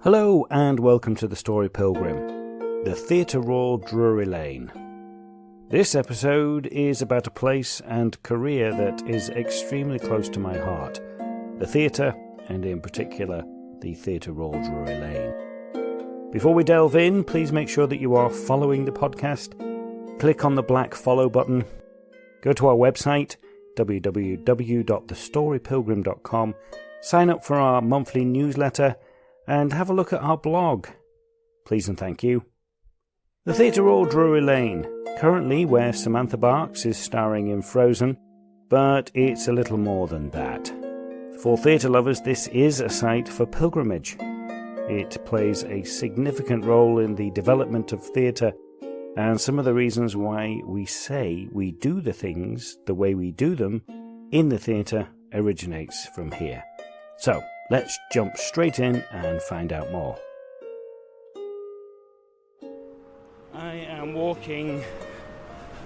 Hello and welcome to the Story Pilgrim, the Theatre Royal Drury Lane. This episode is about a place and career that is extremely close to my heart, the theatre, and in particular, the Theatre Royal Drury Lane. Before we delve in, please make sure that you are following the podcast. Click on the black follow button. Go to our website, www.thestorypilgrim.com, sign up for our monthly newsletter, and have a look at our blog. Please and thank you. The Theatre Royal Drury Lane, currently where Samantha Barks is starring in Frozen, but it's a little more than that. For theatre lovers, this is a site for pilgrimage. It plays a significant role in the development of theatre, and some of the reasons why we say we do the things the way we do them in the theatre originates from here. So, let's jump straight in and find out more. I am walking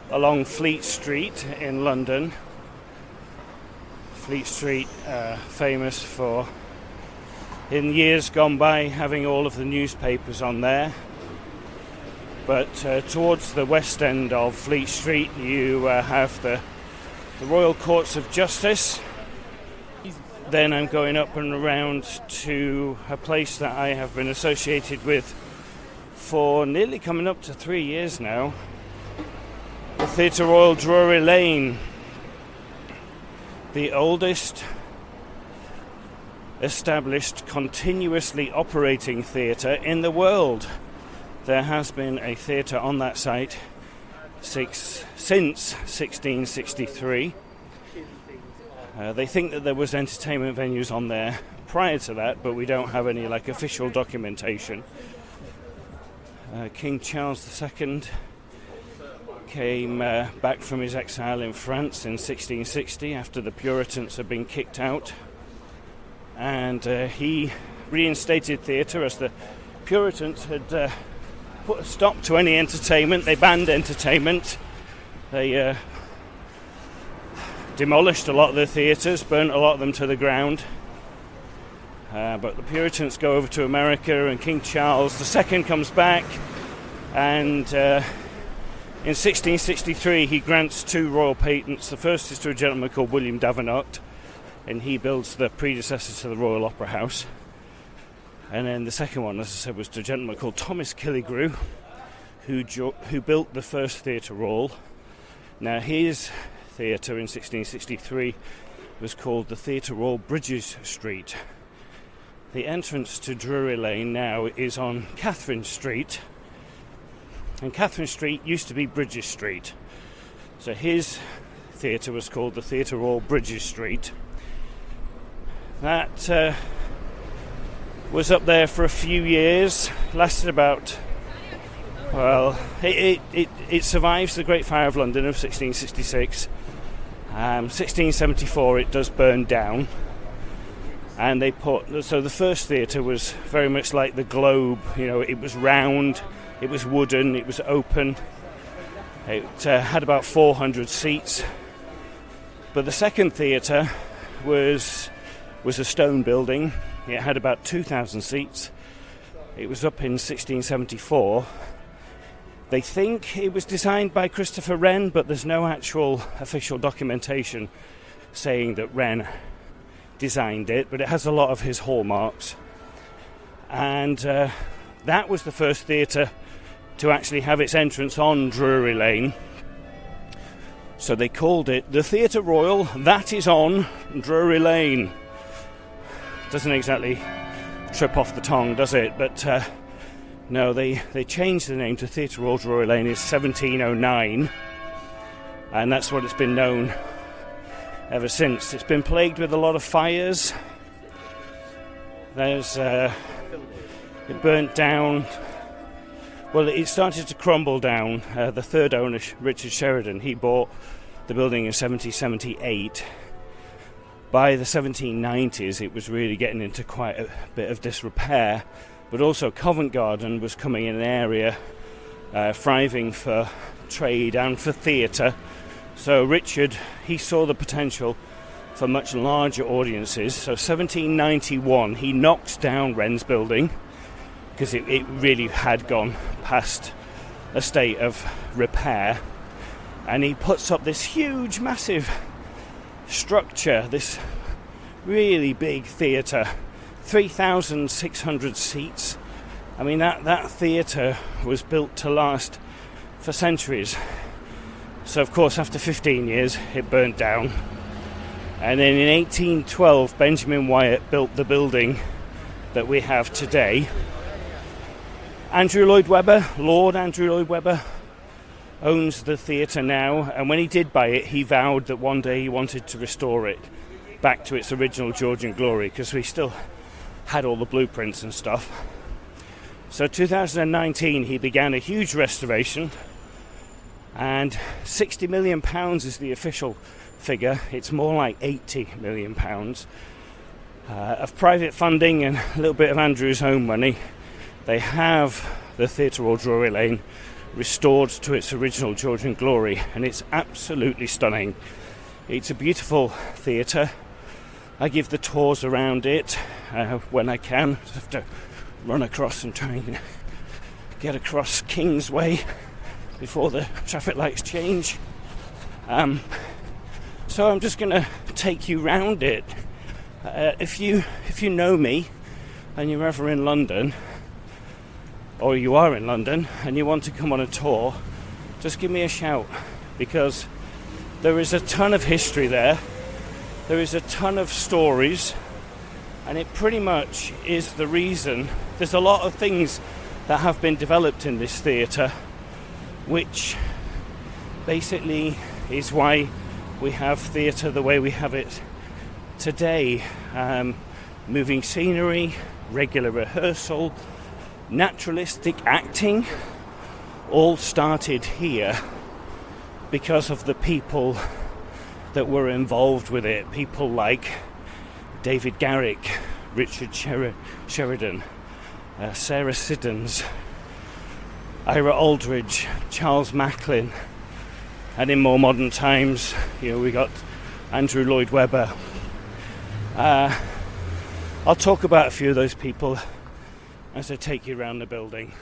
along Fleet Street in London. Fleet Street, famous for, in years gone by, having all of the newspapers on there. But towards the west end of Fleet Street, you have the Royal Courts of Justice. Then I'm going up and around to a place that I have been associated with for nearly coming up to 3 years now, the Theatre Royal Drury Lane, the oldest established continuously operating theatre in the world. There has been a theatre on that site since 1663. They think that there was entertainment venues on there prior to that, but we don't have any official documentation. King Charles II came back from his exile in France in 1660 after the Puritans had been kicked out, and he reinstated theatre as the Puritans had put a stop to any entertainment. They banned entertainment. They demolished a lot of the theatres, burnt a lot of them to the ground. But the Puritans go over to America, and King Charles II comes back, and in 1663 he grants 2 royal patents. The first is to a gentleman called William Davenant, and he builds the predecessor to the Royal Opera House. And then the second one, as I said, was to a gentleman called Thomas Killigrew, who built the first Theatre Royal. Now his theatre in 1663 was called the Theatre Royal Bridges Street. The entrance to Drury Lane now is on Catherine Street, and Catherine Street used to be Bridges Street. So his theatre was called the Theatre Royal Bridges Street. That was up there for a few years, lasted about, it survives the Great Fire of London of 1666. 1674 it does burn down, and so the first theatre was very much like the Globe. It was round, it was wooden, it was open, it had about 400 seats. But the second theatre was a stone building. It had about 2,000 seats. It was up in 1674. They think it was designed by Christopher Wren, but there's no actual official documentation saying that Wren designed it, but it has a lot of his hallmarks. And that was the first theatre to actually have its entrance on Drury Lane. So they called it the Theatre Royal That Is On Drury Lane. Doesn't exactly trip off the tongue, does it? But no, they changed the name to Theatre Royal Drury Lane in 1709, and that's what it's been known ever since. It's been plagued with a lot of fires. It burnt down. Well, it started to crumble down. The third owner, Richard Sheridan, he bought the building in 1778. By the 1790s, it was really getting into quite a bit of disrepair. But also Covent Garden was coming in an area thriving for trade and for theatre. So Richard, he saw the potential for much larger audiences. So 1791, he knocks down Wren's building because it really had gone past a state of repair. And he puts up this huge, massive structure, this really big theatre, 3,600 seats. I mean, that theatre was built to last for centuries. So, of course, after 15 years, it burnt down. And then in 1812, Benjamin Wyatt built the building that we have today. Andrew Lloyd Webber, Lord Andrew Lloyd Webber, owns the theatre now. And when he did buy it, he vowed that one day he wanted to restore it back to its original Georgian glory, because we still had all the blueprints and stuff. So 2019, he began a huge restoration, and £60 million is the official figure. It's more like £80 million of private funding and a little bit of Andrew's own money. They have the Theatre Royal Drury Lane restored to its original Georgian glory, and it's absolutely stunning. It's a beautiful theatre. I give the tours around it when I can. I have to run across and try and get across Kingsway before the traffic lights change. So I'm just going to take you round it. If you know me and you're ever in London, or you are in London and you want to come on a tour, just give me a shout, because there is a ton of history there. There is a ton of stories, and it pretty much is the reason. There's a lot of things that have been developed in this theatre, which basically is why we have theatre the way we have it today. Moving scenery, regular rehearsal, naturalistic acting, all started here because of the people that were involved with it. People like David Garrick, Richard Sheridan, Sarah Siddons, Ira Aldridge, Charles Macklin, and in more modern times, we got Andrew Lloyd Webber. I'll talk about a few of those people as I take you around the building.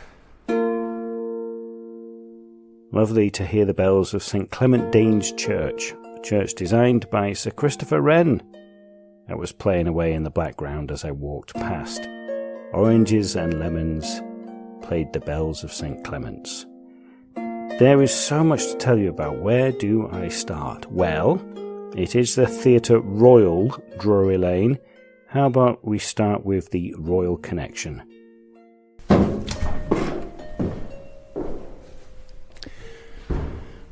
Lovely to hear the bells of St Clement Danes Church, a church designed by Sir Christopher Wren. That was playing away in the background as I walked past. Oranges and lemons played the bells of St Clement's. There is so much to tell you about. Where do I start? Well, it is the Theatre Royal Drury Lane. How about we start with the Royal Connection?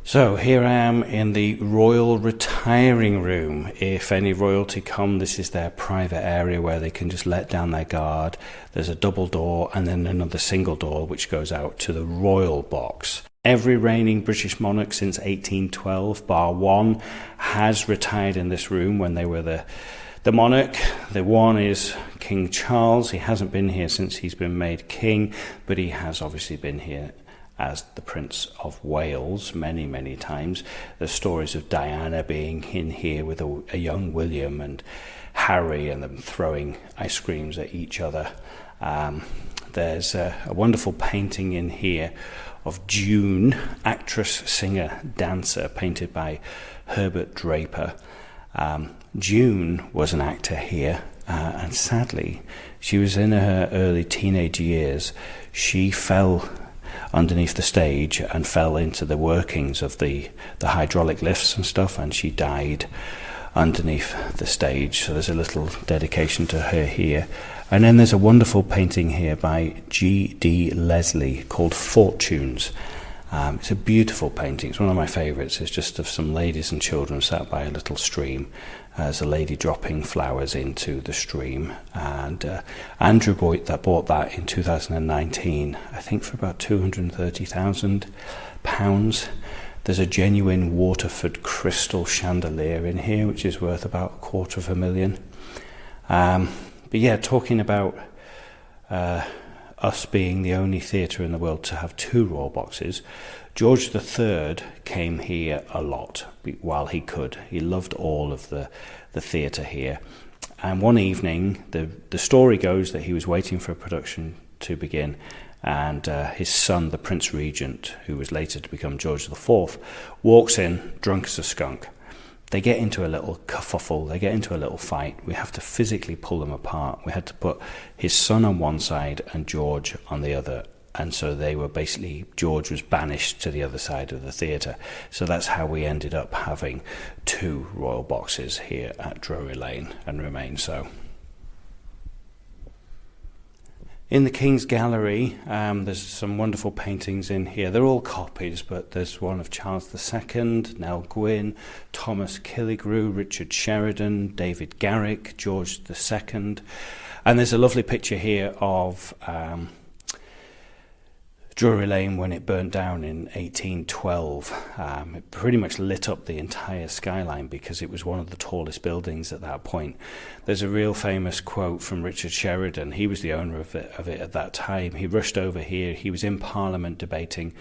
So here I am in the Royal Retiring Room. If any royalty come, this is their private area where they can just let down their guard. There's a double door and then another single door which goes out to the Royal Box. Every reigning British monarch since 1812, bar one, has retired in this room when they were the monarch. The one is King Charles. He hasn't been here since he's been made king, but he has obviously been here as the Prince of Wales many, many times. There's stories of Diana being in here with a young William and Harry, and them throwing ice creams at each other. There's a wonderful painting in here of June, actress, singer, dancer, painted by Herbert Draper. June was an actor here, and sadly, she was in her early teenage years. She fell underneath the stage and fell into the workings of the hydraulic lifts and stuff, and she died underneath the stage. So there's a little dedication to her here. And then there's a wonderful painting here by G.D. Leslie called Fortunes. It's a beautiful painting. It's one of my favourites. It's just of some ladies and children sat by a little stream. There's a lady dropping flowers into the stream. And Andrew bought that in 2019, I think for about £230,000. There's a genuine Waterford crystal chandelier in here, which is worth about $250,000. But yeah, talking about us being the only theatre in the world to have two royal boxes, George III came here a lot while he could. He loved all of the theatre here. And one evening, the story goes that he was waiting for a production to begin, and his son, the Prince Regent, who was later to become George IV, walks in drunk as a skunk. They get into a little kerfuffle, they get into a little fight. We have to physically pull them apart. We had to put his son on one side and George on the other. And so they were basically, George was banished to the other side of the theatre. So that's how we ended up having 2 royal boxes here at Drury Lane, and remain so. In the King's Gallery, there's some wonderful paintings in here. They're all copies, but there's one of Charles II, Nell Gwyn, Thomas Killigrew, Richard Sheridan, David Garrick, George II. And there's a lovely picture here of Drury Lane when it burnt down in 1812. It pretty much lit up the entire skyline because it was one of the tallest buildings at that point. There's a real famous quote from Richard Sheridan. He was the owner of it at that time. He rushed over here. He was in Parliament debating.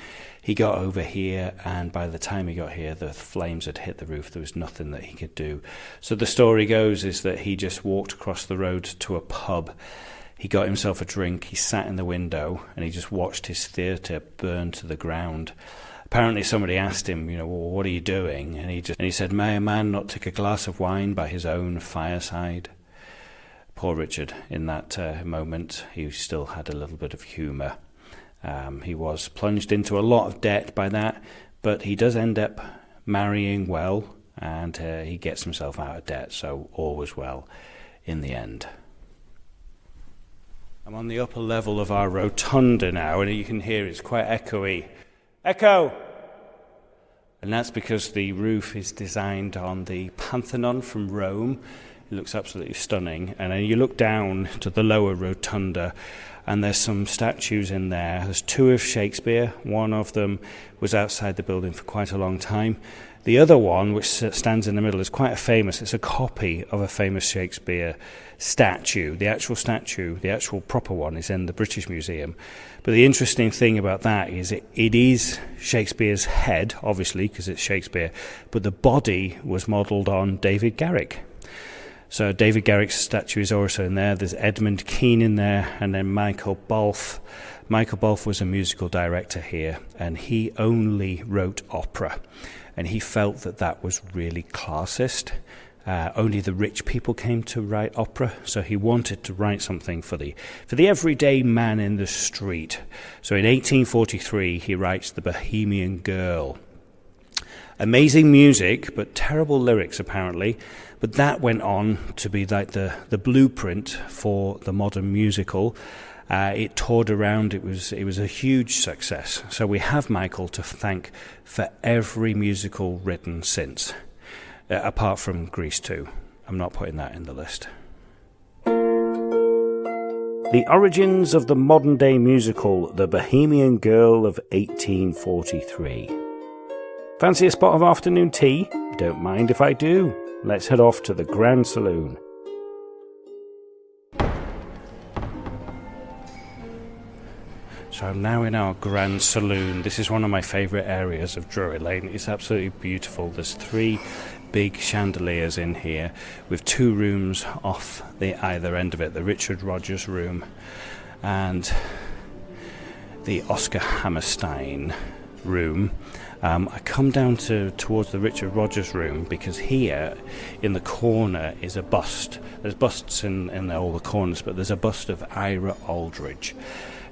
He got over here, and by the time he got here, the flames had hit the roof. There was nothing that he could do. So the story goes is that he just walked across the road to a pub. He got himself a drink, he sat in the window, and he just watched his theatre burn to the ground. Apparently somebody asked him, well, what are you doing? And he said, may a man not take a glass of wine by his own fireside? Poor Richard, in that moment, he still had a little bit of humour. He was plunged into a lot of debt by that, but he does end up marrying well, and he gets himself out of debt, so all was well in the end. I'm on the upper level of our rotunda now, and you can hear it's quite echoey. Echo! And that's because the roof is designed on the Parthenon from Rome. It looks absolutely stunning. And then you look down to the lower rotunda, and there's some statues in there. There's 2 of Shakespeare. One of them was outside the building for quite a long time. The other one, which stands in the middle, is quite famous. It's a copy of a famous Shakespeare statue. The actual proper one, is in the British Museum. But the interesting thing about that is it is Shakespeare's head, obviously, because it's Shakespeare, but the body was modelled on David Garrick. So David Garrick's statue is also in there. There's Edmund Kean in there, and then Michael Balfe. Michael Balfe was a musical director here, and he only wrote opera. And he felt that was really classist. Only the rich people came to write opera, so he wanted to write something for the everyday man in the street. So in 1843, he writes The Bohemian Girl. Amazing music, but terrible lyrics apparently. But that went on to be like the blueprint for the modern musical. It toured around. It was a huge success. So we have Michael to thank for every musical written since, apart from Grease 2. I'm not putting that in the list. The origins of the modern-day musical, The Bohemian Girl of 1843. Fancy a spot of afternoon tea? Don't mind if I do. Let's head off to the Grand Saloon. So I'm now in our Grand Saloon. This is one of my favourite areas of Drury Lane. It's absolutely beautiful. There's 3 big chandeliers in here with 2 rooms off the either end of it. The Richard Rogers room and the Oscar Hammerstein room. I come down towards the Richard Rogers room because here in the corner is a bust. There's busts in all the corners, but there's a bust of Ira Aldridge.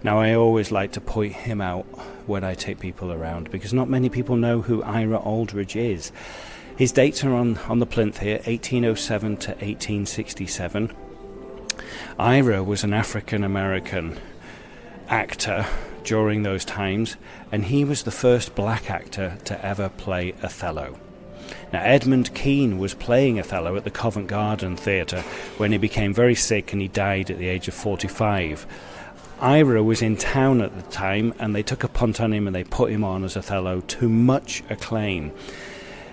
Now, I always like to point him out when I take people around because not many people know who Ira Aldridge is. His dates are on the plinth here, 1807 to 1867. Ira was an African-American actor during those times, and he was the first black actor to ever play Othello. Now, Edmund Kean was playing Othello at the Covent Garden Theatre when he became very sick and he died at the age of 45. Ira was in town at the time, and they took a punt on him and they put him on as Othello to much acclaim.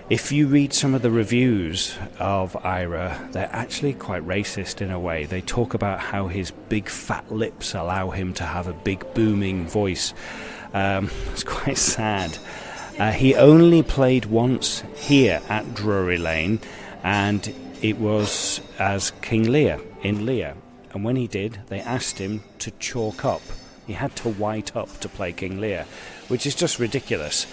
If you read some of the reviews of Ira, they're actually quite racist in a way. They talk about how his big fat lips allow him to have a big booming voice. It's quite sad. He only played once here at Drury Lane, and it was as King Lear in Lear. And when he did, they asked him to chalk up. He had to white up to play King Lear, which is just ridiculous.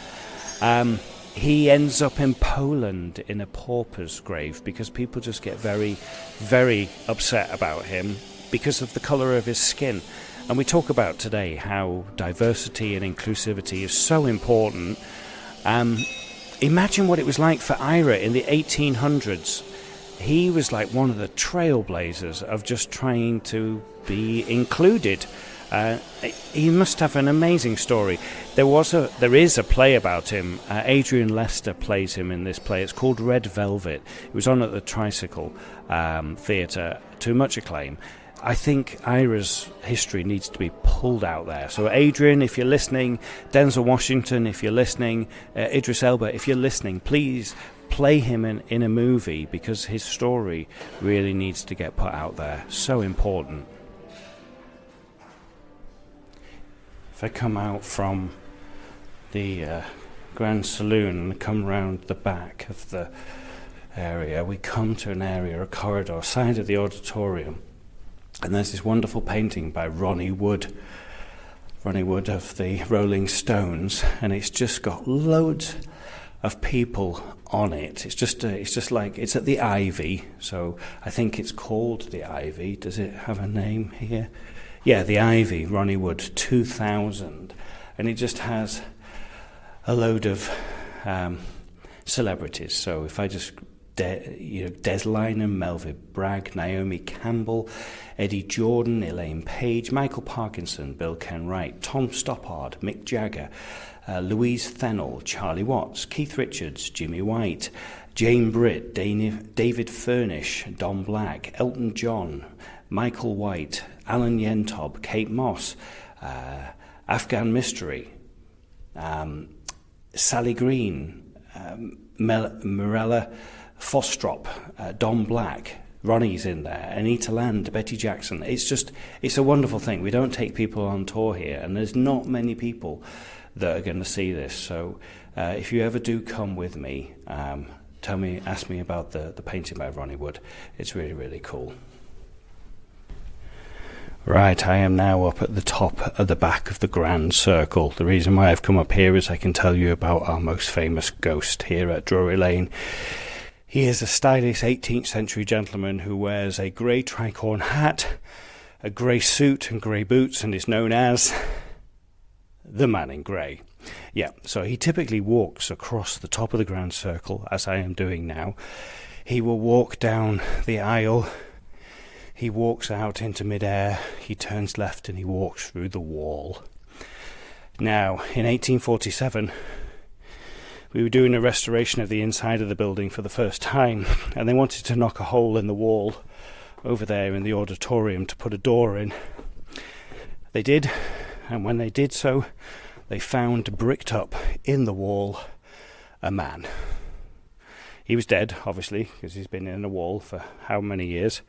He ends up in Poland in a pauper's grave because people just get very, very upset about him because of the colour of his skin. And we talk about today how diversity and inclusivity is so important. Imagine what it was like for Ira in the 1800s. He was like one of the trailblazers of just trying to be included. He must have an amazing story. There is a play about him. Adrian Lester plays him in this play. It's called Red Velvet. It was on at the Tricycle Theatre to much acclaim. I think Ira's history needs to be pulled out there. So Adrian, if you're listening, Denzel Washington, if you're listening, Idris Elba, if you're listening, please play him in a movie, because his story really needs to get put out there. So important. If I come out from the Grand Saloon and come round the back of the area, we come to an area, a corridor, side of the auditorium, and there's this wonderful painting by Ronnie Wood of the Rolling Stones, and it's just got loads of people on it. It's just like, it's at the Ivy, so I think it's called the Ivy. Does it have a name here? Yeah, the Ivy, Ronnie Wood 2000, and it just has a load of celebrities. So if I just Des Lynam, Melvin Bragg, Naomi Campbell, Eddie Jordan, Elaine Page, Michael Parkinson, Bill Kenwright, Tom Stoppard, Mick Jagger, Louise Fennell, Charlie Watts, Keith Richards, Jimmy White, Jane Britt, David Furnish, Don Black, Elton John, Michael White, Alan Yentob, Kate Moss, Afghan Mystery, Sally Green, Morella Fostrop, Don Black, Ronnie's in there, Anita Land, Betty Jackson. It's a wonderful thing. We don't take people on tour here, and there's not many people that are going to see this. So if you ever do come with me, ask me about the painting by Ronnie Wood. It's really, really cool. Right, I am now up at the top of the back of the Grand Circle. The reason why I've come up here is I can tell you about our most famous ghost here at Drury Lane. He is a stylish 18th century gentleman who wears a grey tricorn hat, a grey suit and grey boots, and is known as the Man in Grey. Yeah, so he typically walks across the top of the Grand Circle, as I am doing now. He will walk down the aisle. He walks out into midair, he turns left and he walks through the wall. Now, in 1847, we were doing a restoration of the inside of the building for the first time, and they wanted to knock a hole in the wall over there in the auditorium to put a door in. They did, and when they did so, they found bricked up in the wall a man. He was dead, obviously, because he's been in a wall for how many years.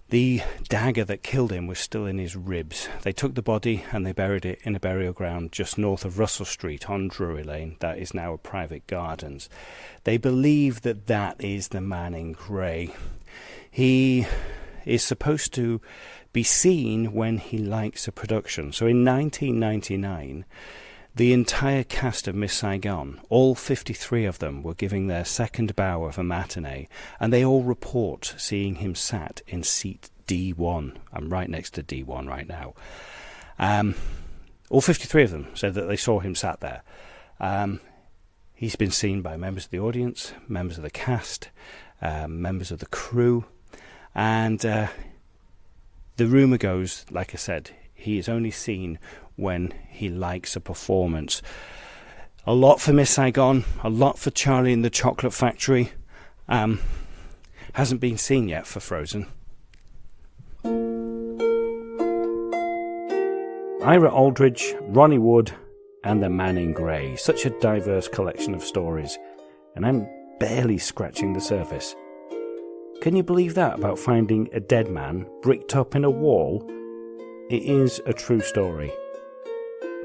The dagger that killed him was still in his ribs. They took the body and they buried it in a burial ground just north of Russell Street on Drury Lane. That is now a private gardens. They believe that that is the Man in Grey. He is supposed to be seen when he likes a production. So in 1999, the entire cast of Miss Saigon, all 53 of them, were giving their second bow of a matinee, and they all report seeing him sat in seat D1. I'm right next to D1 right now. All 53 of them said that they saw him sat there. He's been seen by members of the audience, members of the cast, members of the crew, and the rumour goes, like I said, he is only seen when he likes a performance. A lot for Miss Saigon, a lot for Charlie and the Chocolate Factory. Hasn't been seen yet for Frozen. Ira Aldridge, Ronnie Wood, and the Man in Grey. Such a diverse collection of stories, and I'm barely scratching the surface. Can you believe that about finding a dead man bricked up in a wall? It is a true story.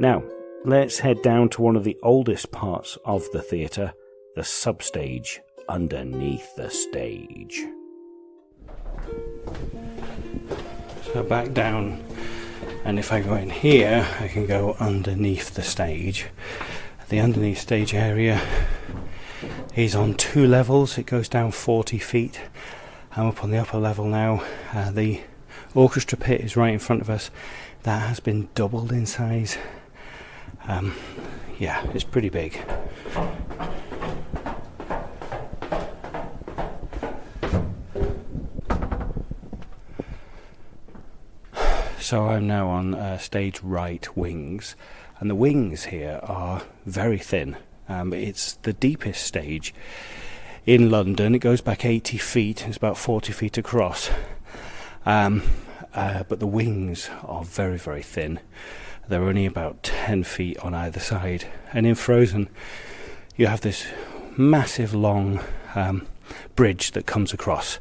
Now, let's head down to one of the oldest parts of the theatre, the substage underneath the stage. So back down, and if I go in here, I can go underneath the stage. The underneath stage area is on 2 levels. It goes down 40 feet. I'm up on the upper level now. The orchestra pit is right in front of us. That has been doubled in size. Yeah, it's pretty big. So I'm now on stage right wings, and the wings here are very thin. It's the deepest stage in London. It goes back 80 feet, it's about 40 feet across. But the wings are very, very thin. They're only about 10 feet on either side. And in Frozen, you have this massive long bridge that comes across.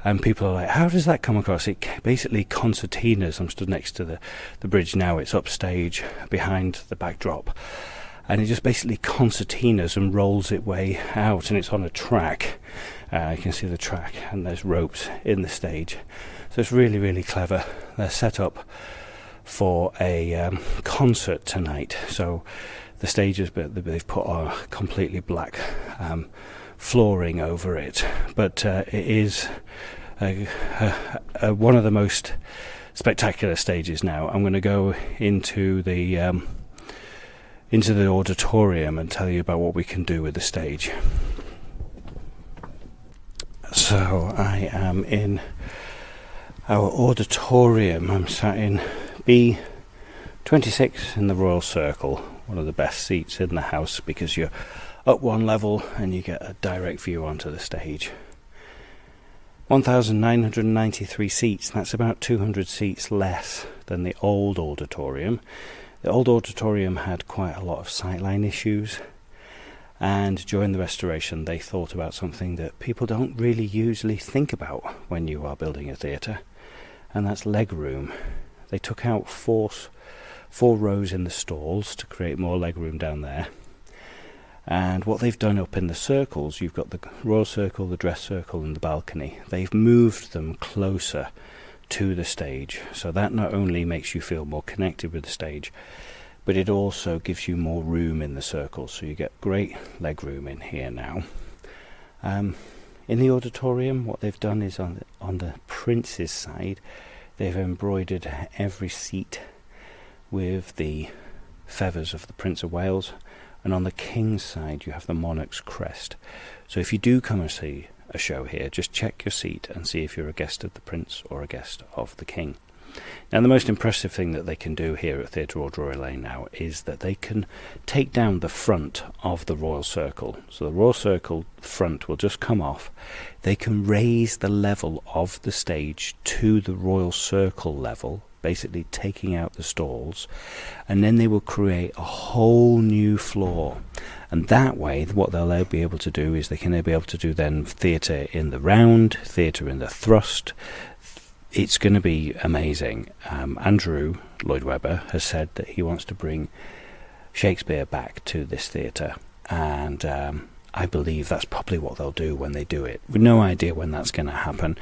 And people are like, how does that come across? It basically concertinas. I'm stood next to the bridge now. It's upstage behind the backdrop. And it just basically concertinas and rolls its way out. And it's on a track. You can see the track, and there's ropes in the stage. So it's really, really clever. They're set up for a concert tonight. So the stages they've put are completely black flooring over it. But it is one of the most spectacular stages now. I'm going to go into the auditorium and tell you about what we can do with the stage. So I am in our auditorium. I'm sat in B26 in the Royal Circle, one of the best seats in the house because you're up 1 level and you get a direct view onto the stage. 1,993 seats. That's about 200 seats less than the old auditorium. The old auditorium had quite a lot of sightline issues, and during the restoration they thought about something that people don't really usually think about when you are building a theatre, and that's leg room. They took out four rows in the stalls to create more leg room down there. And what they've done up in the circles, you've got the Royal Circle, the Dress Circle and the balcony. They've moved them closer to the stage. So that not only makes you feel more connected with the stage, but it also gives you more room in the circles. So you get great leg room in here now. In the auditorium, what they've done is on the Prince's side, they've embroidered every seat with the feathers of the Prince of Wales. And on the King's side, you have the monarch's crest. So if you do come and see a show here, just check your seat and see if you're a guest of the Prince or a guest of the King. Now, the most impressive thing that they can do here at Theatre Royal Drury Lane now is that they can take down the front of the Royal Circle. So the Royal Circle front will just come off. They can raise the level of the stage to the Royal Circle level, basically taking out the stalls, and then they will create a whole new floor. And that way, what they'll be able to do is they can be able to do then theatre in the round, theatre in the thrust. It's going to be amazing. Andrew Lloyd Webber has said that he wants to bring Shakespeare back to this theatre, and I believe that's probably what they'll do when they do it. We've no idea when that's going to happen,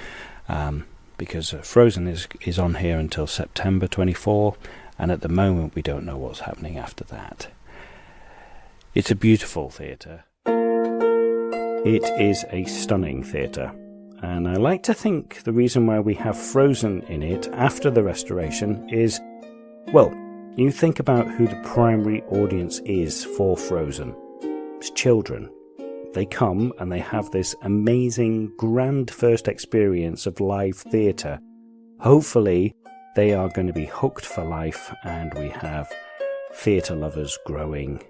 because Frozen is on here until September 24, and at the moment we don't know what's happening after that. It's a beautiful theatre. It is a stunning theatre, and I like to think the reason why we have Frozen in it after the restoration is, well, you think about who the primary audience is for Frozen. It's children. They come and they have this amazing, grand first experience of live theatre. Hopefully, they are going to be hooked for life, and we have theatre lovers growing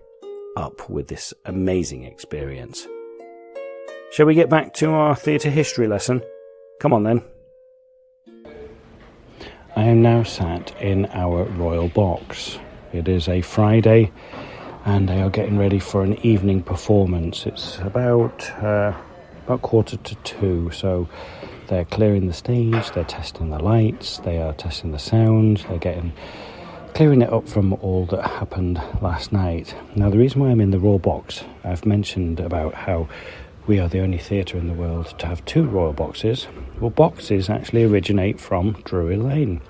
up with this amazing experience. Shall we get back to our theatre history lesson? Come on then. I am now sat in our royal box. It is a Friday, and they are getting ready for an evening performance. It's about 1:45, so they're clearing the stage, they're testing the lights, they are testing the sound, they're clearing it up from all that happened last night. Now, the reason why I'm in the royal box, I've mentioned about how we are the only theatre in the world to have 2 royal boxes. Well, boxes actually originate from Drury Lane.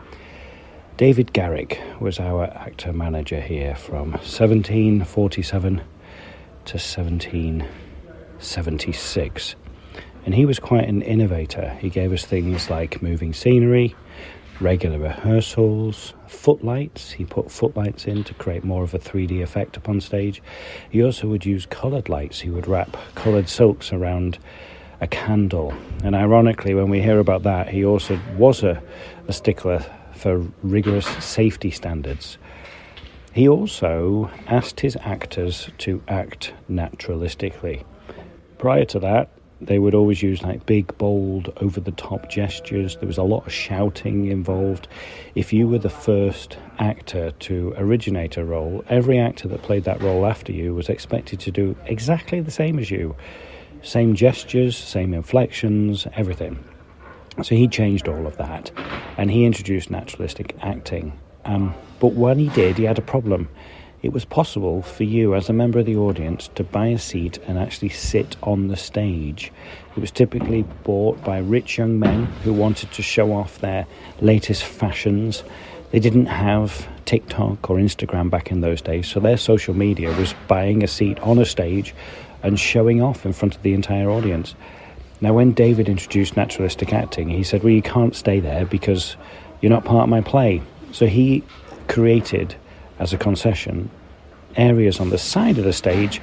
David Garrick was our actor manager here from 1747 to 1776. And he was quite an innovator. He gave us things like moving scenery, regular rehearsals, footlights. He put footlights in to create more of a 3D effect upon stage. He also would use coloured lights. He would wrap coloured silks around a candle. And ironically, when we hear about that, he also was a stickler for rigorous safety standards. He also asked his actors to act naturalistically. Prior to that, they would always use like big, bold, over-the-top gestures. There was a lot of shouting involved. If you were the first actor to originate a role, every actor that played that role after you was expected to do exactly the same as you. Same gestures, same inflections, everything. So he changed all of that, and he introduced naturalistic acting. But when he did, he had a problem. It was possible for you as a member of the audience to buy a seat and actually sit on the stage. It was typically bought by rich young men who wanted to show off their latest fashions. They didn't have TikTok or Instagram back in those days, so their social media was buying a seat on a stage and showing off in front of the entire audience. Now, when David introduced naturalistic acting, he said, well, you can't stay there because you're not part of my play. So he created, as a concession, areas on the side of the stage,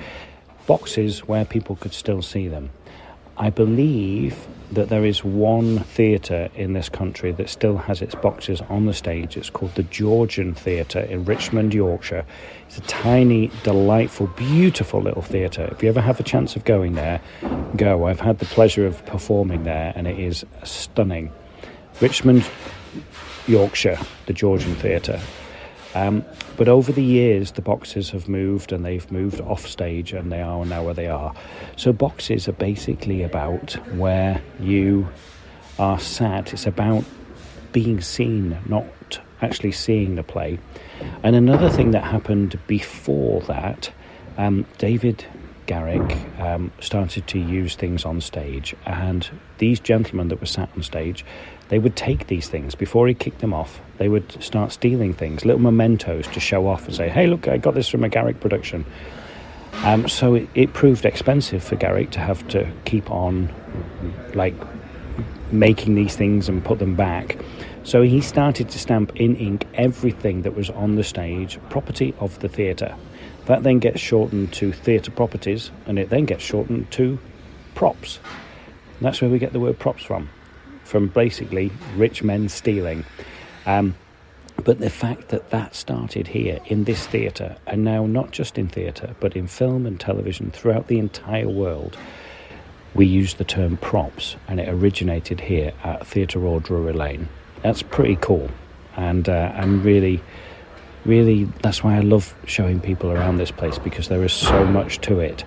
boxes where people could still see them. I believe that there is one theatre in this country that still has its boxes on the stage. It's called the Georgian Theatre in Richmond, Yorkshire. It's a tiny, delightful, beautiful little theatre. If you ever have a chance of going there, go. I've had the pleasure of performing there, and it is stunning. Richmond, Yorkshire, the Georgian Theatre. But over the years, the boxes have moved, and they've moved off stage, and they are now where they are. So boxes are basically about where you are sat. It's about being seen, not actually seeing the play. And another thing that happened before that, David Garrick started to use things on stage, and these gentlemen that were sat on stage, they would take these things before he kicked them off. They would start stealing things, little mementos to show off and say, hey, look, I got this from a Garrick production. So it proved expensive for Garrick to have to keep on like making these things and put them back. So he started to stamp in ink everything that was on the stage, property of the theatre. That then gets shortened to theatre properties, and it then gets shortened to props. And that's where we get the word props from basically rich men stealing. But the fact that started here in this theatre, and now not just in theatre, but in film and television throughout the entire world, we use the term props, and it originated here at Theatre Royal Drury Lane. That's pretty cool, and I'm really, that's why I love showing people around this place, because there is so much to it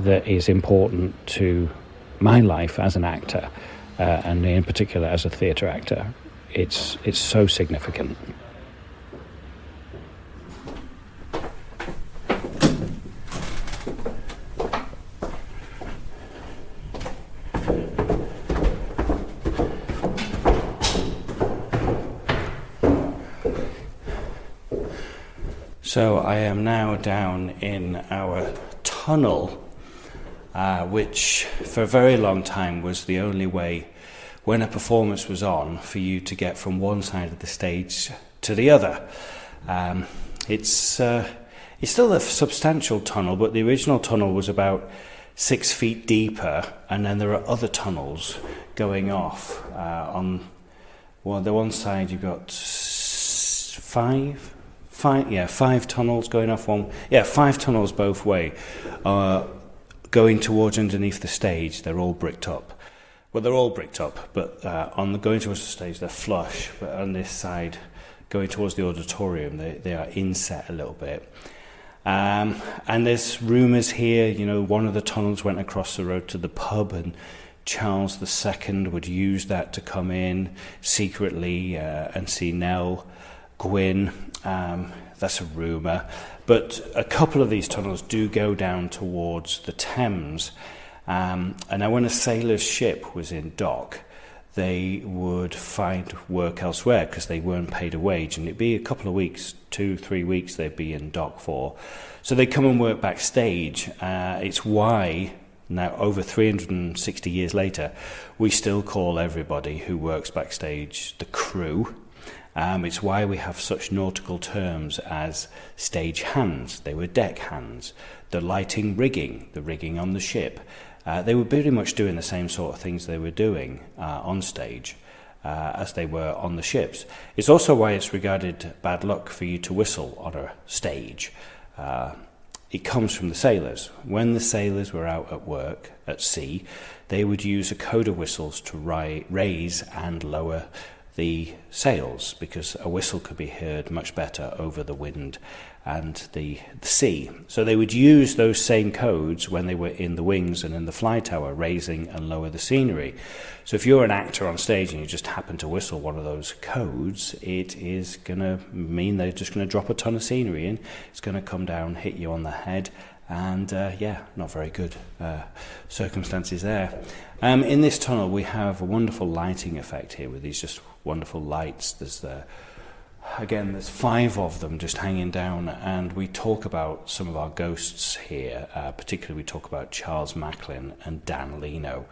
that is important to my life as an actor, and in particular as a theatre actor. It's so significant. So I am now down in our tunnel, which for a very long time was the only way when a performance was on for you to get from one side of the stage to the other. It's still a substantial tunnel, but the original tunnel was about 6 feet deeper, and then there are other tunnels going off. On the one side you've got five tunnels going off one. Yeah, 5 tunnels both way, going towards underneath the stage. They're all bricked up. Well, they're all bricked up, but going towards the stage, they're flush. But on this side, going towards the auditorium, they are inset a little bit. And there's rumours here, one of the tunnels went across the road to the pub, and Charles II would use that to come in secretly and see Nell Gwyn. That's a rumour. But a couple of these tunnels do go down towards the Thames. And now when a sailor's ship was in dock, they would find work elsewhere because they weren't paid a wage, and it'd be a couple of weeks, 2-3 weeks they'd be in dock for. So they'd come and work backstage. It's why now, over 360 years later, we still call everybody who works backstage the crew. It's why we have such nautical terms as stage hands. They were deck hands. The lighting rigging, the rigging on the ship. They were pretty much doing the same sort of things they were doing on stage as they were on the ships. It's also why it's regarded bad luck for you to whistle on a stage. It comes from the sailors. When the sailors were out at work at sea, they would use a code of whistles to raise and lower the sails, because a whistle could be heard much better over the wind and the sea. So they would use those same codes when they were in the wings and in the fly tower, raising and lower the scenery. So if you're an actor on stage and you just happen to whistle one of those codes, it is going to mean they're just going to drop a ton of scenery in. It's going to come down, hit you on the head, and not very good circumstances there. In this tunnel we have a wonderful lighting effect here with these just wonderful lights. There's 5 of them just hanging down, and we talk about some of our ghosts here. Particularly we talk about Charles Macklin and Dan Leno.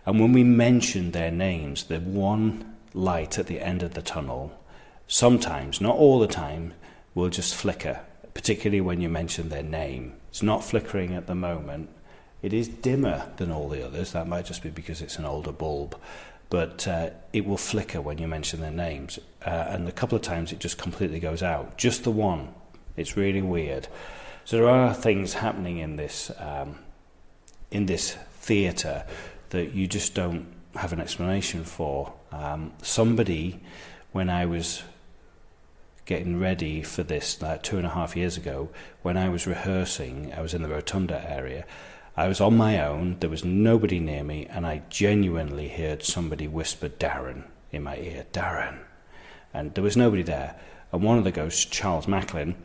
And when we mention their names, the one light at the end of the tunnel, sometimes, not all the time, will just flicker, particularly when you mention their name. It's not flickering at the moment. It is dimmer than all the others. That might just be because it's an older bulb. But it will flicker when you mention their names. And a couple of times it just completely goes out. Just the one. It's really weird. So there are things happening in this theatre that you just don't have an explanation for. Somebody, when I was getting ready for this, like 2.5 years ago, when I was rehearsing, I was in the Rotunda area. I was on my own, there was nobody near me, and I genuinely heard somebody whisper Darren in my ear, Darren. And there was nobody there. And one of the ghosts, Charles Macklin,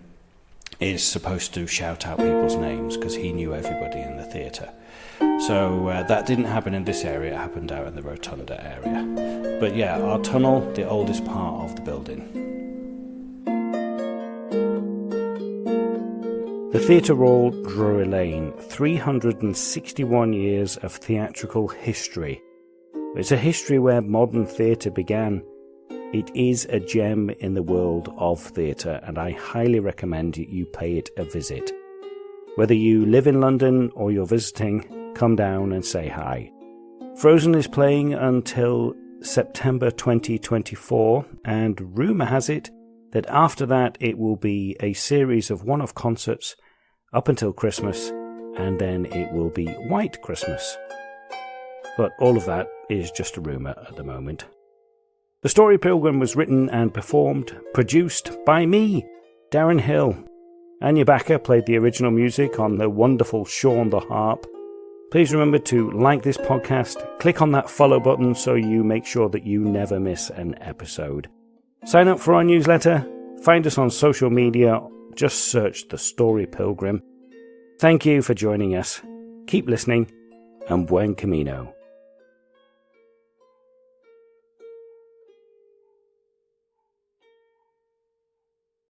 is supposed to shout out people's names because he knew everybody in the theatre. So that didn't happen in this area, it happened out in the Rotunda area. But yeah, our tunnel, the oldest part of the building. The Theatre Royal Drury Lane, 361 years of theatrical history. It's a history where modern theatre began. It is a gem in the world of theatre, and I highly recommend you pay it a visit. Whether you live in London or you're visiting, come down and say hi. Frozen is playing until September 2024, and rumour has it that after that it will be a series of one-off concerts up until Christmas, and then it will be White Christmas. But all of that is just a rumour at the moment. The Story Pilgrim was written and performed, produced by me, Darren Hill. Anya Backer played the original music on the wonderful Sean the Harp. Please remember to like this podcast, click on that follow button so you make sure that you never miss an episode. Sign up for our newsletter, find us on social media, just search The Story Pilgrim. Thank you for joining us. Keep listening, and buen camino.